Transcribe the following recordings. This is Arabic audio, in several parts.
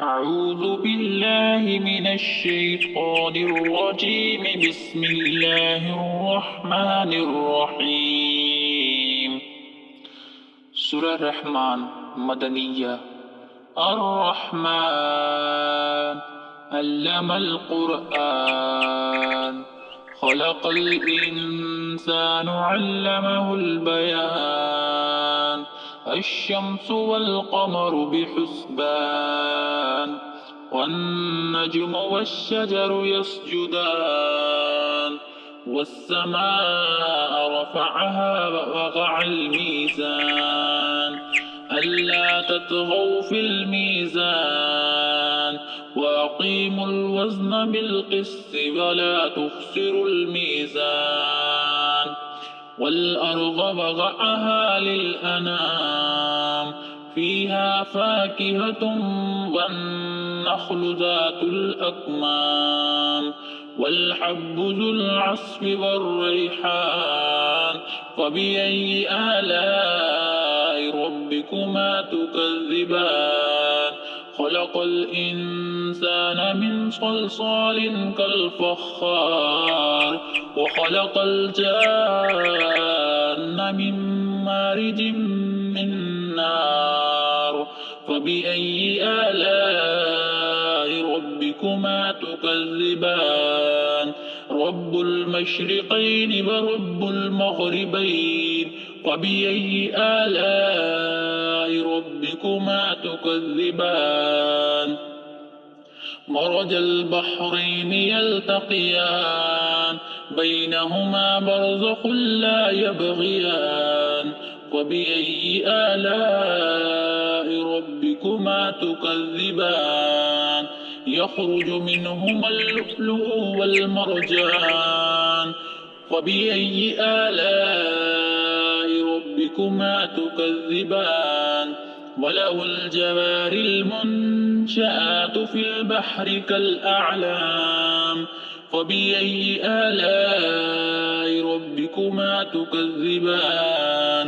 أعوذ بالله من الشيطان الرجيم. بسم الله الرحمن الرحيم. سورة الرحمن مدنية. الرحمن علم القرآن خلق الإنسان علمه البيان. الشمس والقمر بحسبان والنجم والشجر يسجدان والسماء رفعها ووضع الميزان ألا تطغوا في الميزان وأقيموا الوزن بالقسط ولا تخسروا الميزان. والأرض وضعها للأنام فيها فاكهة والنخل ذات الأكمام والحب ذو العصف والريحان. فبأي آلاء ربكما تكذبان؟ خلق الإنسان من صلصال كالفخار وخلق الجان من مارج من نار. فبأي آلاء ربكما تكذبان؟ رب المشرقين ورب المغربين. فبأي آلاء ربكما تكذبان؟ مرج البحرين يلتقيان بينهما برزخ لا يبغيان. وبأي آلاء ربكما تكذبان؟ يخرج منهما اللؤلؤ والمرجان. وبأي آلاء ربكما تكذبان؟ وله الجوار المنشآت في البحر كالأعلام. فبأي آلاء ربكما تكذبان؟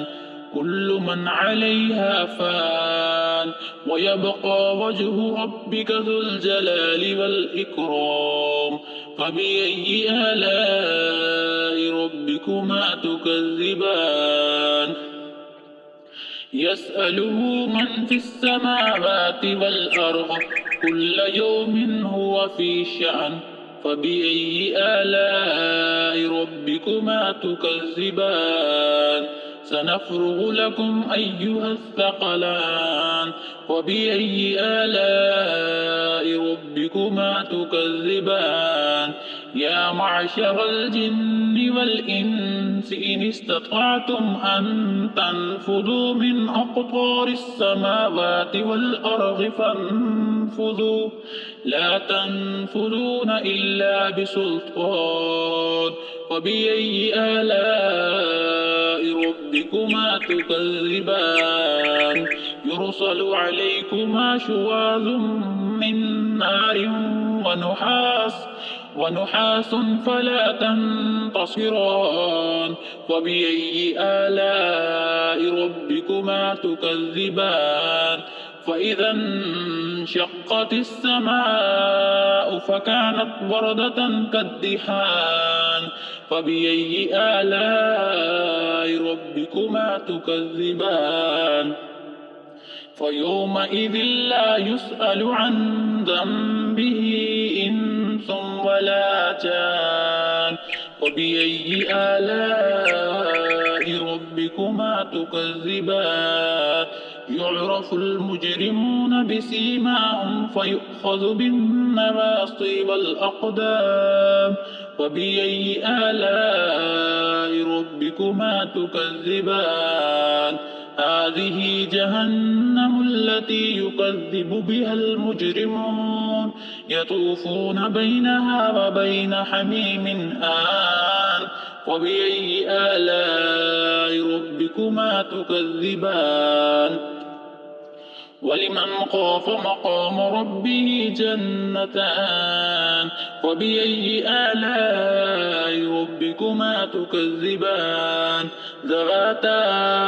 كل من عليها فان ويبقى وجه ربك ذو الجلال والإكرام. فبأي آلاء ربكما تكذبان؟ يسأله من في السماوات والأرض كل يوم هو في شأن. فبأي آلاء ربكما تكذبان؟ سنفرغ لكم أيها الثقلان. وبأي آلاء ربكما تكذبان؟ يا معشر الجن والإنس إن استطعتم أن تنفذوا من أقطار السماوات والأرض فانفذوا لا تنفذون إلا بسلطان. وبأي آلاء ربكما تكذبان؟ يرسل عليكما شواظ من نار ونحاس فلا تنتصران. وبأي آلاء ربكما تكذبان؟ فإذا انشقت السماء فكانت وردة كالدهان. فبأي آلاء ربكما تكذبان؟ فيومئذ لا يسأل عن ذنبه إنس ولا جان. وبأي آلاء ربكما تكذبان؟ يعرف المجرمون بسيماهم فيؤخذ بالنواصي والأقدام. وبأي آلاء ربكما تكذبان؟ هذه جهنم التي يكذب بها المجرمون يطوفون بينها وبين حميم آن. وبأي آلاء ربكما تكذبان؟ ولمن خاف مقام ربه جنتان. وبأي آلاء ربكما تكذبان؟ ذواتا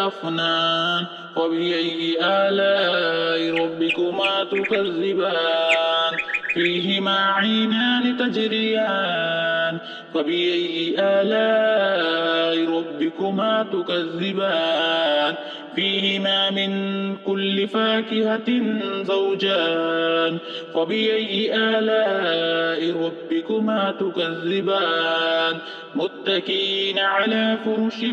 أفنان. فبأي آلاء ربكما تكذبان فيهما عينان تجريان فبأي آلاء ربكما تكذبان فيهما من كل فاكهة زوجان فبأي آلاء ربكما تكذبان متكئين على فرش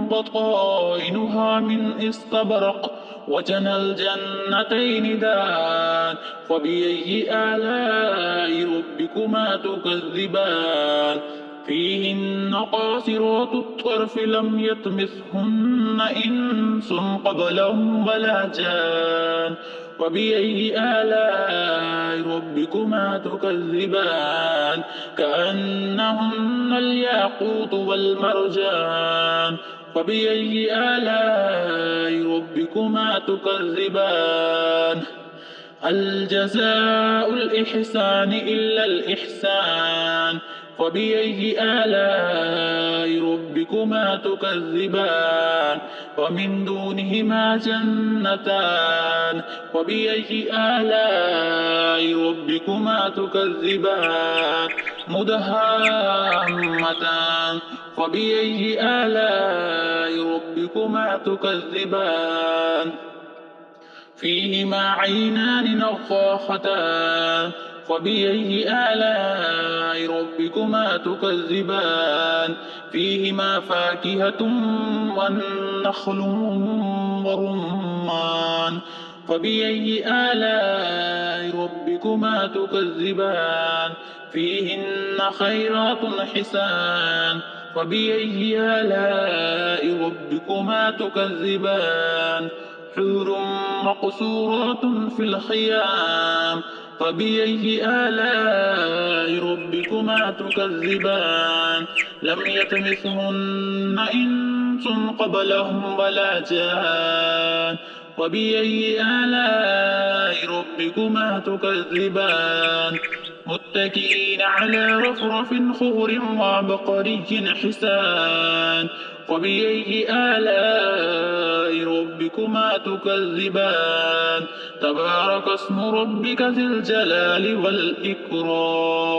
بطائنها من استبرق وجنى الجنتين دان فبأي آلاء ربكما تكذبان فيهن قاصرات الطرف لم يطمثهن إنس قبلهم ولا جان فبأي آلاء ربكما تكذبان كأنهن الياقوت والمرجان فبأي آلاء ربكما تكذبان هل جزاء الإحسان إلا الإحسان فبأي آلاء ربكما تكذبان ومن دونهما جنتان فبأي آلاء ربكما تكذبان مدهامتان فبأي آلاء ربكما تكذبان فيهما عينان نضاختان فبأي آلاء ربكما تكذبان فيهما فاكهة والنخل والرمان فبأي آلاء ربكما تكذبان فيهن خيرات حسان فبأي آلاء ربكما تكذبان حور مقصورات في الخيام فبأي آلاء ربكما تكذبان لم يطمثهن إنس قبلهم ولا جان فبأي آلاء ربكما تكذبان متكئين على رفرف خضر وعبقري حسان فبأي آلاء ربكما تكذبان تبارك اسم ربك ذي الجلال والإكرام.